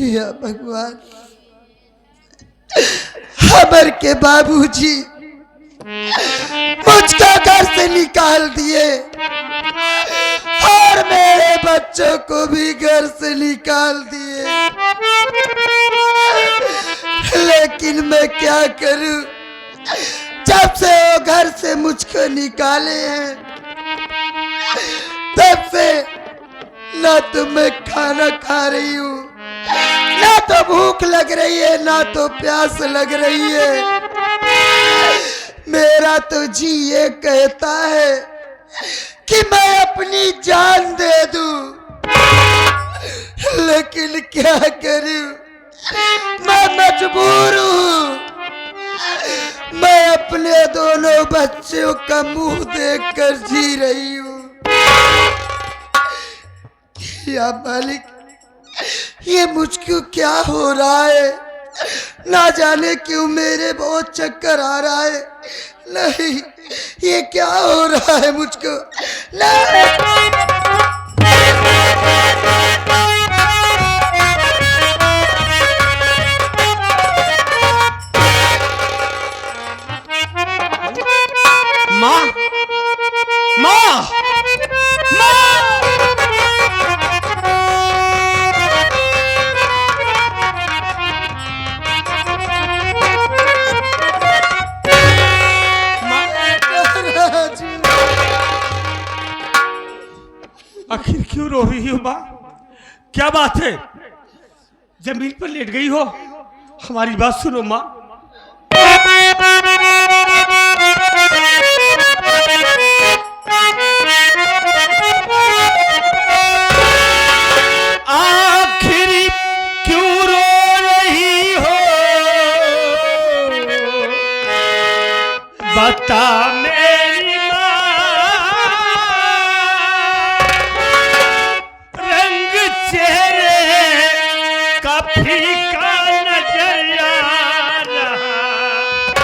या भगवान, खबर के बाबूजी मुझको घर से निकाल दिए और मेरे बच्चों को भी घर से निकाल दिए, लेकिन मैं क्या करूं? जब से वो घर से मुझको निकाले हैं तब से ना तो मैं खाना खा रही हूँ, ना तो भूख लग रही है, ना तो प्यास लग रही है। मेरा तो जी ये कहता है कि मैं अपनी जान दे दूं, लेकिन क्या करूं? मैं मजबूर हूँ। मैं अपने दोनों बच्चों का मुंह देखकर जी रही हूँ। या मालिक, ये मुझको क्या हो रहा है? ना जाने क्यों मेरे बहुत चक्कर आ रहा है। नहीं, ये क्या हो रहा है मुझको? नहीं। माँ, माँ, माँ! आखिर क्यों रो रही हो माँ? क्या बात है? जमीन पर लेट गई हो? हमारी बात सुनो माँ। आखिर क्यों रो रही हो? बता मेरी माँ, रंग चेहरे का फीका नजर आ रहा।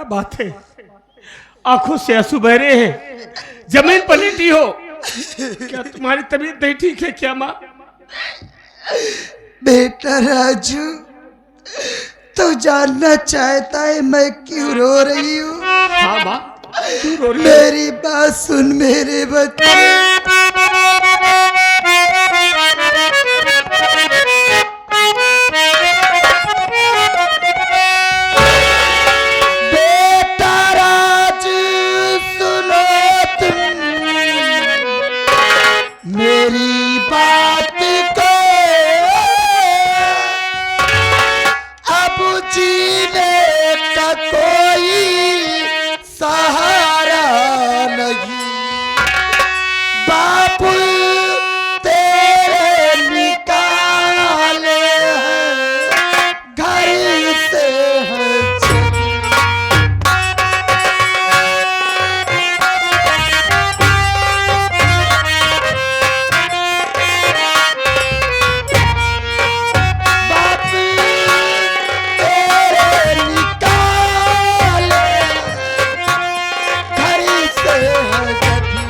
बात है, आंखों से आंसू बह रहे हैं, जमीन पर लेटी हो, क्या तुम्हारी तबीयत नहीं ठीक है क्या माँ? बेटा राजू, तू जानना चाहता है मैं क्यों रो रही हूँ? हाँ माँ, क्यों रो रही हो? मेरी बात सुन मेरे बच्चे। बेटा राजू सुनो तुम मेरी बात को, अब जीने का कोई सहारा नहीं। बापू तेरे निकाले हैं घर से है। बापू तेरे निकाले घर से है जभी,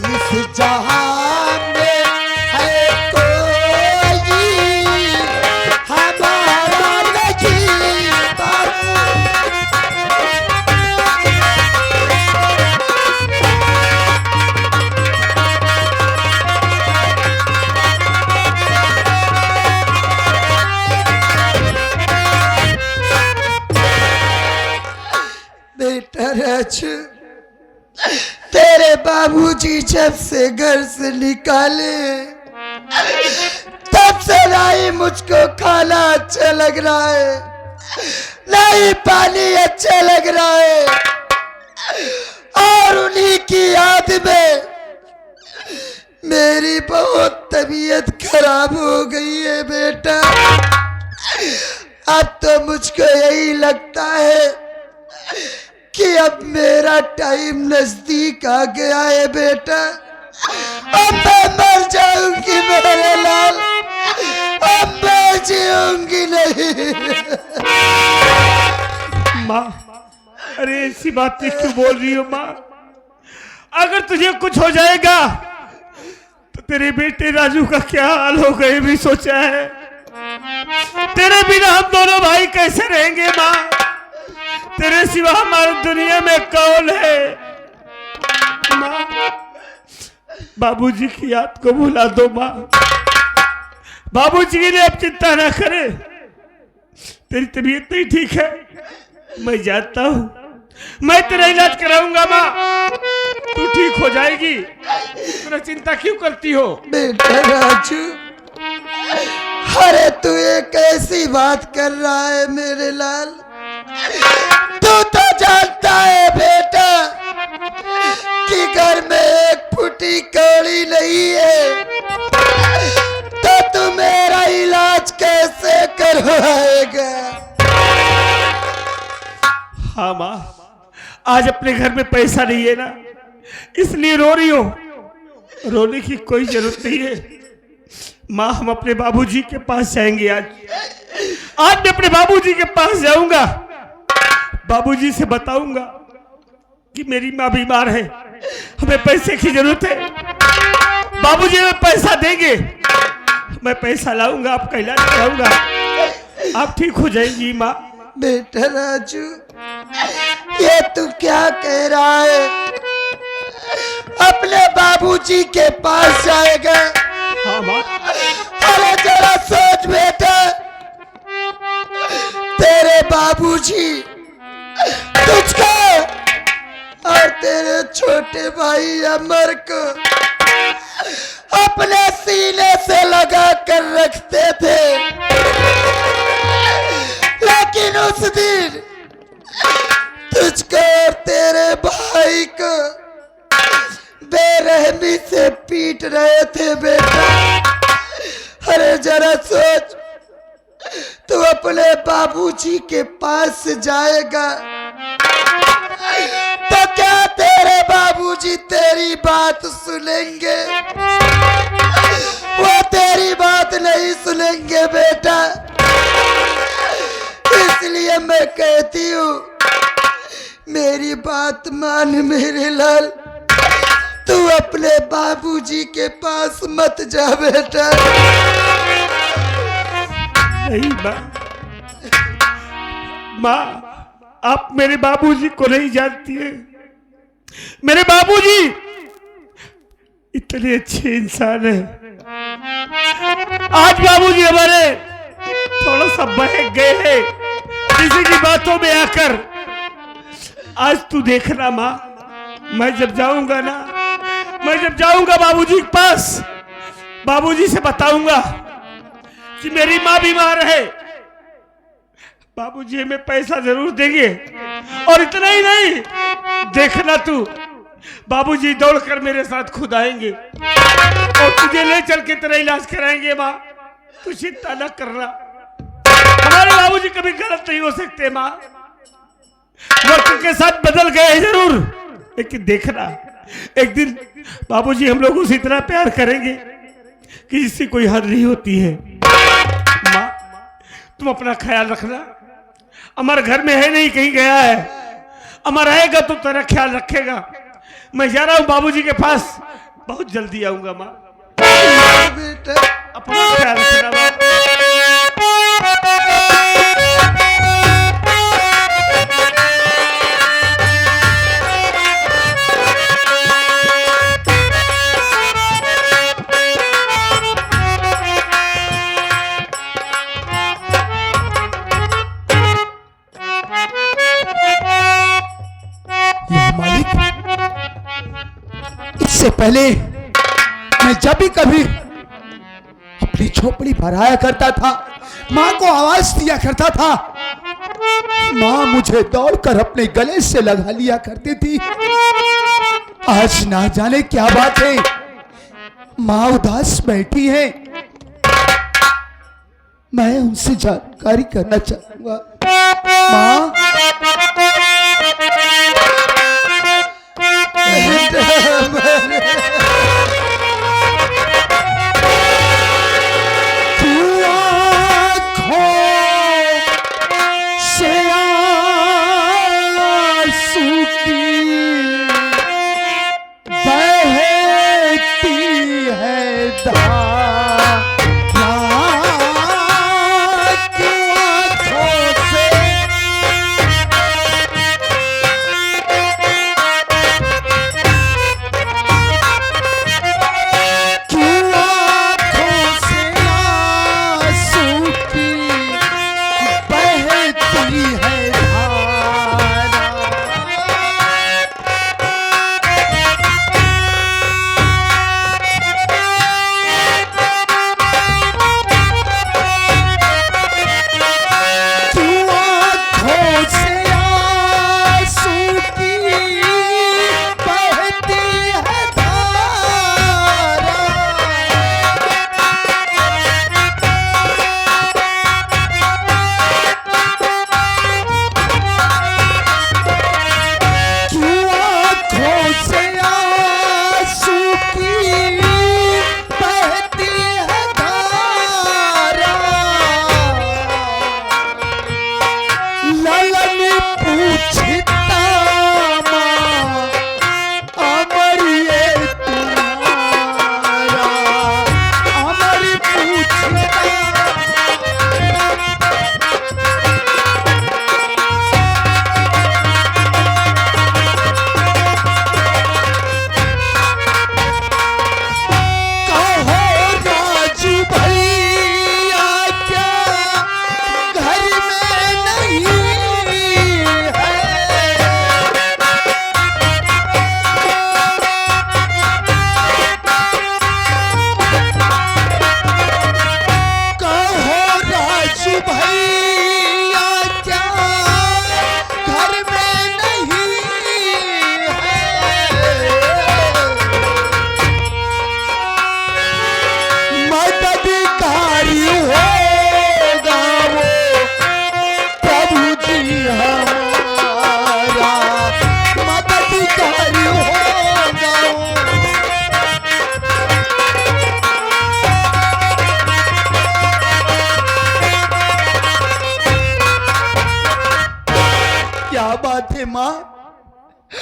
इस जहां में है कोई हमारा नहीं। बापू बेटा राजू, तेरे बाबूजी जब से घर से निकाले तब से नहीं मुझको खाना अच्छा लग रहा है, नहीं पानी अच्छा लग रहा है, और उन्हीं की याद में मेरी बहुत तबीयत खराब हो गई है बेटा। अब तो मुझको यही लगता है कि अब मेरा टाइम नजदीक आ गया है बेटा। अब मैं मर जाऊंगी मेरे लाल, अब मैं जीऊंगी नहीं। माँ, अरे ऐसी बातें क्यों बोल रही हो माँ? अगर तुझे कुछ हो जाएगा तो तेरे बेटे राजू का क्या हाल होगा ये भी सोचा है? तेरे बिना हम दोनों भाई कैसे रहेंगे माँ? तेरे सिवा हमारी दुनिया में कौन है? माँ, बाबूजी की याद को भुला दो माँ। बाबूजी के लिए अब चिंता ना करे। तेरी तबीयत नहीं ठीक है, मैं जानता हूँ, मैं तेरा इलाज कराऊंगा माँ, तू ठीक हो जाएगी। इतना चिंता क्यों करती हो? बेटा राजू, अरे तू ये कैसी बात कर रहा है मेरे लाल? तू तो जानता है बेटा कि घर में एक फुटी कौड़ी नहीं है, तो तू मेरा इलाज कैसे करवाएगा? हाँ माँ, आज अपने घर में पैसा नहीं है ना, इसलिए रो रही हो। रोने की कोई जरूरत नहीं है माँ, हम अपने बाबूजी के पास जाएंगे। आज मैं अपने बाबूजी के पास जाऊंगा, बाबूजी से बताऊंगा कि मेरी माँ बीमार है, हमें पैसे की जरूरत है। बाबूजी हमें पैसा देंगे, मैं पैसा लाऊंगा, आपका इलाज कराऊंगा, आप ठीक हो जाएंगी माँ। बेटा राजू, ये तू क्या कह रहा है? अपने बाबूजी के पास जाएगा? हाँ माँ। अरे जरा सोच बेटा, तेरे बाबूजी तुझको और तेरे छोटे भाई अमर को अपने सीने से लगा कर रखते थे, लेकिन उस दिन तुझको और तेरे भाई को बेरहमी से पीट रहे थे बेटा। अरे जरा सोच, तू अपने बाबूजी के पास जाएगा तो क्या तेरे बाबूजी तेरी बात सुनेंगे? वो तेरी बात नहीं सुनेंगे बेटा। इसलिए मैं कहती हूँ मेरी बात मान मेरे लाल, तू अपने बाबूजी के पास मत जा बेटा। नहीं माँ, माँ आप मेरे बाबूजी को नहीं जानती है। मेरे बाबूजी इतने अच्छे इंसान है। आज बाबूजी हमारे थोड़ा सा बहक गए हैं किसी की बातों में आकर। आज तू देखना माँ, मैं जब जाऊंगा ना, मैं जब जाऊंगा बाबूजी के पास, बाबूजी से बताऊंगा कि मेरी माँ बीमार है। बाबूजी हमें पैसा जरूर देंगे, और इतना ही नहीं, देखना तू बाबूजी दौड़कर मेरे साथ खुद आएंगे और तुझे ले चल के तेरा इलाज कराएंगे। माँ तू चिंता न करना, हमारे बाबूजी कभी गलत नहीं हो सकते। माँ वक्त के साथ बदल गए हैं जरूर, लेकिन देखना एक दिन बाबूजी हम लोगों से इतना प्यार करेंगे कि इससे कोई हद नहीं होती है। माँ तुम अपना ख्याल रखना। अमर घर में है नहीं, कहीं गया है। अमर आएगा तो तेरा ख्याल रखेगा। मैं जा रहा हूँ बाबूजी के पास, बहुत जल्दी आऊंगा। माँ बेटा अपना ख्याल रखना माँ। मालिक, इससे पहले मैं जब भी कभी अपनी झोपड़ी पर आया करता था, माँ को आवाज दिया करता था, माँ मुझे दौड़कर अपने गले से लगा लिया करती थी। आज ना जाने क्या बात है, माँ उदास बैठी है। मैं उनसे जानकारी करना चाहूंगा। माँ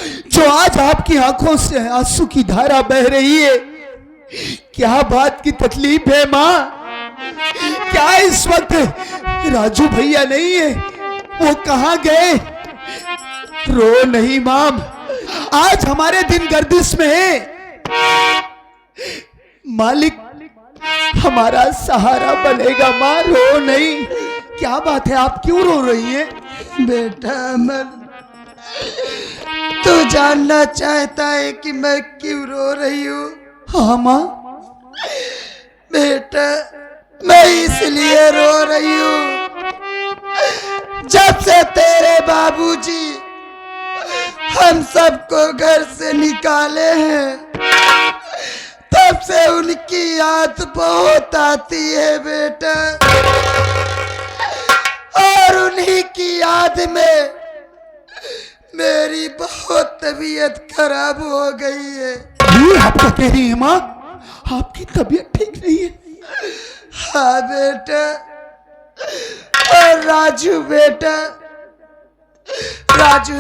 जो आज आपकी आंखों से आंसू की धारा बह रही है, क्या बात की तकलीफ है माँ? क्या इस वक्त राजू भैया नहीं है? वो कहां गए? रो नहीं मां, आज हमारे दिन गर्दिश में है। मालिक हमारा सहारा बनेगा मां, रो नहीं। क्या बात है, आप क्यों रो रही हैं? बेटा अमर, तू जानना चाहता है कि मैं क्यों रो रही हूँ? हाँ मां। बेटा मैं इसलिए रो रही हूँ, जब से तेरे बाबूजी हम सबको घर से निकाले हैं, तब से उनकी याद बहुत आती है बेटा। और उन्हीं की याद में मेरी बहुत तबीयत खराब हो गई है। ये आपका कह रही है माँ, आपकी तबीयत ठीक नहीं है? हाँ बेटा। और राजू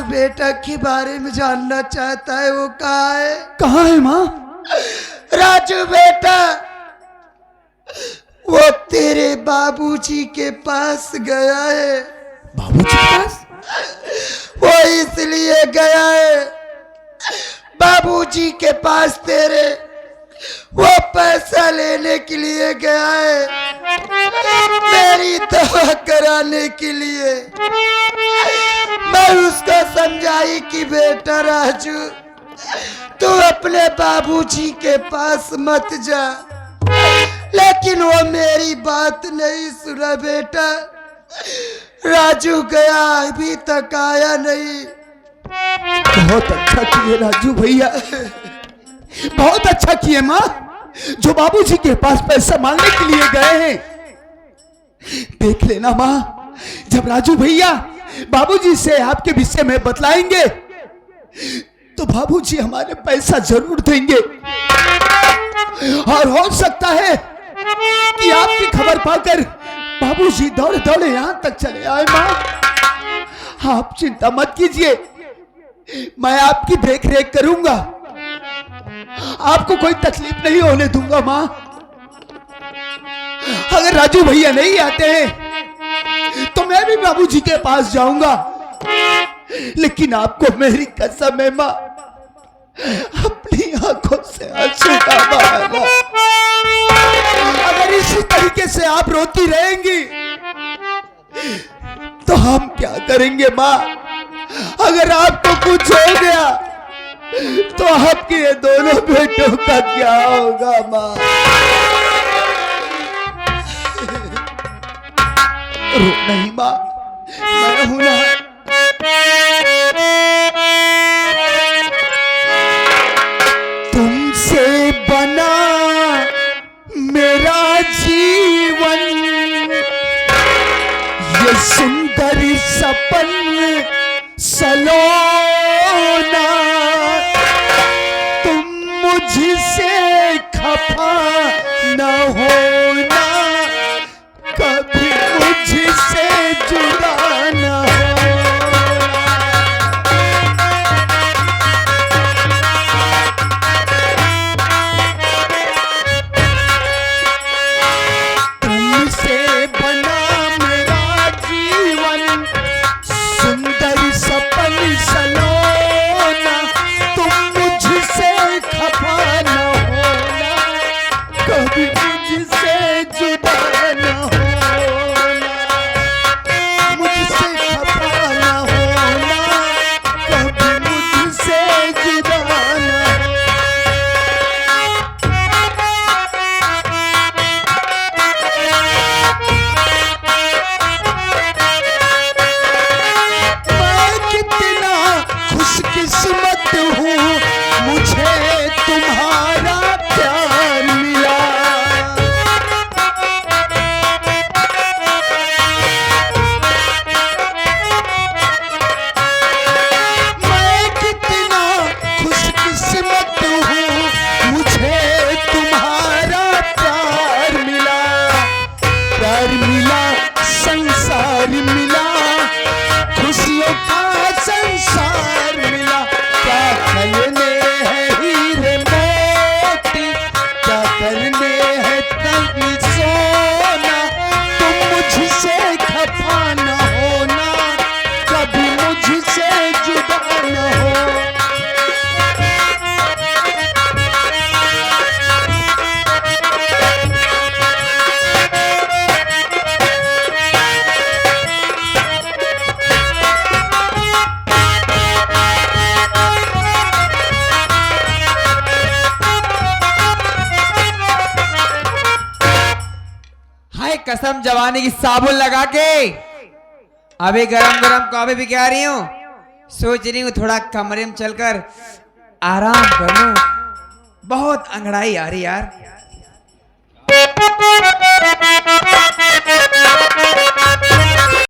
बेटा के बारे में जानना चाहता है, वो कहाँ है? कहाँ है माँ? राजू बेटा वो तेरे बाबूजी के पास गया है। बाबूजी के पास? वो इसलिए गया है, बाबूजी के पास तेरे वो पैसा लेने के लिए गया है, मेरी दवा कराने के लिए। मैं उसको समझाई कि बेटा राजू तू अपने बाबूजी के पास मत जा, लेकिन वो मेरी बात नहीं सुना बेटा। राजू गया अभी तक आया नहीं। बहुत अच्छा किए राजू भैया, बहुत अच्छा किए माँ, जो बाबूजी के पास पैसा मांगने के लिए गए हैं। देख लेना माँ, जब राजू भैया बाबूजी से आपके विषय में बतलाएंगे तो बाबूजी हमारे पैसा जरूर देंगे। और हो सकता है कि आपकी खबर पाकर बाबूजी दौड़े दौड़े यहां तक चले आए। माँ आप चिंता मत कीजिए, मैं आपकी देख रेख करूंगा, आपको कोई तकलीफ नहीं होने दूंगा। माँ अगर राजू भैया नहीं आते हैं तो मैं भी बाबूजी के पास जाऊंगा, लेकिन आपको मेरी कसम है माँ, अपनी आंखों से आंसू ना बहाना। अगर इसी तरीके से आप रोती रहेंगी तो हम क्या करेंगे माँ? अगर आपको कुछ हो गया तो आपके ये दोनों बेटों का क्या होगा माँ? रो नहीं माँ, मैं हूं ना। तुमसे बना मेरा जीवन, ये सुंदर सपन सलोना, तुम मुझसे खफा न होना, कभी मुझसे जुदा न होना। तुमसे बना मेरा जीवन, सुंदर सपन सलोना, कसम जवानी की साबुन लगा के अभी गरम गरम कॉफी भी क्या रही हूँ। सोच रही हूँ थोड़ा कमरे में चलकर आराम कर लूं। बहुत अंगड़ाई आ रही यार।